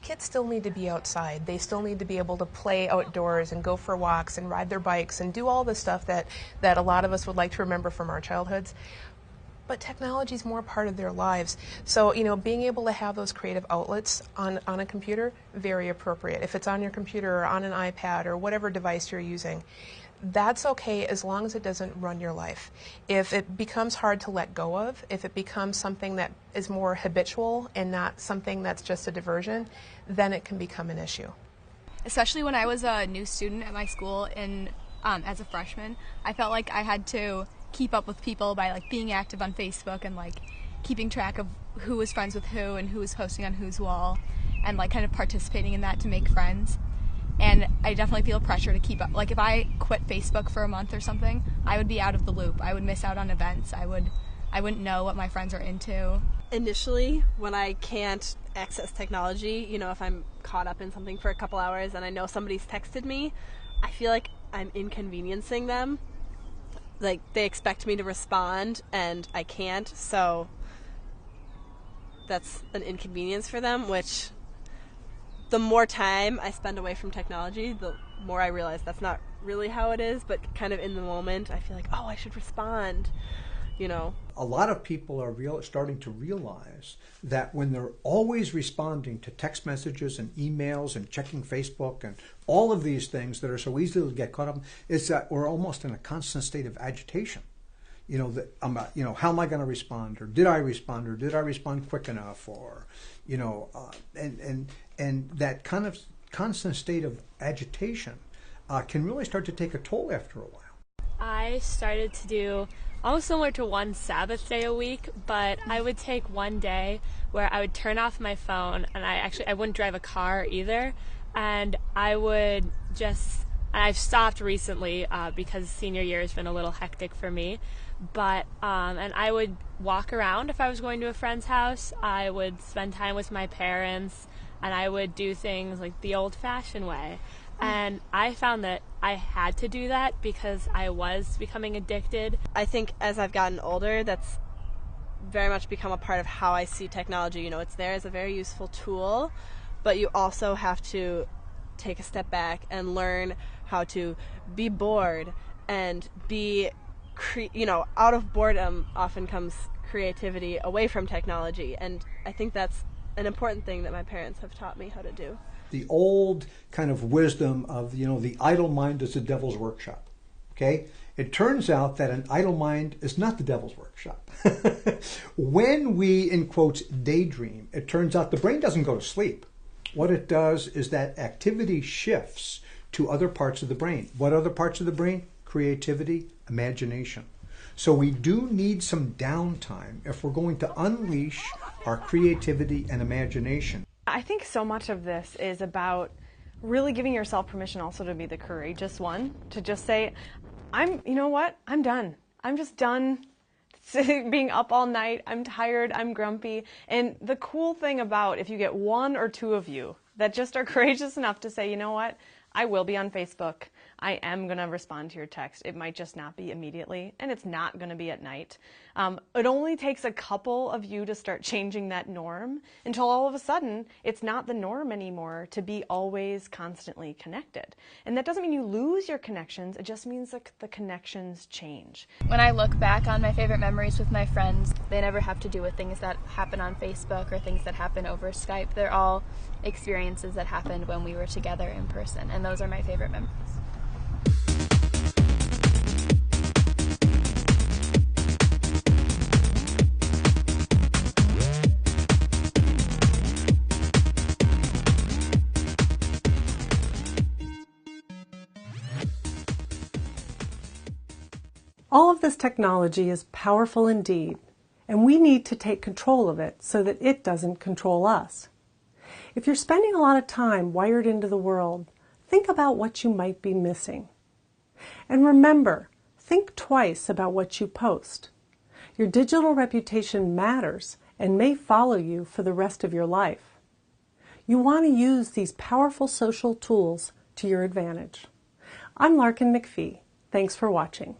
Kids still need to be outside. They still need to be able to play outdoors and go for walks and ride their bikes and do all the stuff that a lot of us would like to remember from our childhoods. But technology is more part of their lives. So, being able to have those creative outlets on a computer, very appropriate. If it's on your computer or on an iPad or whatever device you're using, that's okay as long as it doesn't run your life. If it becomes hard to let go of, if it becomes something that is more habitual and not something that's just a diversion, then it can become an issue. Especially when I was a new student at my school as a freshman, I felt like I had to keep up with people by being active on Facebook and keeping track of who was friends with who and who was posting on whose wall and kind of participating in that to make friends. And I definitely feel pressure to keep up. If I quit Facebook for a month or something, I would be out of the loop. I would miss out on events. I wouldn't know what my friends are into. Initially, when I can't access technology, if I'm caught up in something for a couple hours and I know somebody's texted me, I feel like I'm inconveniencing them. They expect me to respond and I can't, so that's an inconvenience for them, which the more time I spend away from technology, the more I realize that's not really how it is, but kind of in the moment, I feel like, I should respond, A lot of people are starting to realize that when they're always responding to text messages and emails and checking Facebook and all of these things that are so easy to get caught up in, is that we're almost in a constant state of agitation. How am I going to respond? Or did I respond? Or did I respond quick enough? Or, and that kind of constant state of agitation can really start to take a toll after a while. I started to do almost similar to one Sabbath day a week, but I would take one day where I would turn off my phone, and I wouldn't drive a car either, and I've stopped recently because senior year has been a little hectic for me, but and I would walk around if I was going to a friend's house. I would spend time with my parents, and I would do things the old-fashioned way. And I found that I had to do that because I was becoming addicted. I think as I've gotten older, that's very much become a part of how I see technology. It's there as a very useful tool, but you also have to take a step back and learn how to be bored and be, out of boredom often comes creativity away from technology. And I think that's an important thing that my parents have taught me how to do. The old kind of wisdom of, the idle mind is the devil's workshop. Okay? It turns out that an idle mind is not the devil's workshop. When we, in quotes, daydream, it turns out the brain doesn't go to sleep. What it does is that activity shifts to other parts of the brain. What other parts of the brain? Creativity, imagination. So we do need some downtime if we're going to unleash our creativity and imagination. I think so much of this is about really giving yourself permission also to be the courageous one, to just say, you know what, I'm done. I'm just done being up all night. I'm tired, I'm grumpy. And the cool thing about if you get one or two of you that just are courageous enough to say, you know what, I will be on Facebook. I am going to respond to your text. It might just not be immediately, and it's not going to be at night. It only takes a couple of you to start changing that norm until all of a sudden it's not the norm anymore to be always constantly connected. And that doesn't mean you lose your connections. It just means that the connections change. When I look back on my favorite memories with my friends, they never have to do with things that happen on Facebook or things that happen over Skype. They're all experiences that happened when we were together in person, and those are my favorite memories. All of this technology is powerful indeed, and we need to take control of it so that it doesn't control us. If you're spending a lot of time wired into the world, think about what you might be missing. And remember, think twice about what you post. Your digital reputation matters and may follow you for the rest of your life. You want to use these powerful social tools to your advantage. I'm Larkin McPhee. Thanks for watching.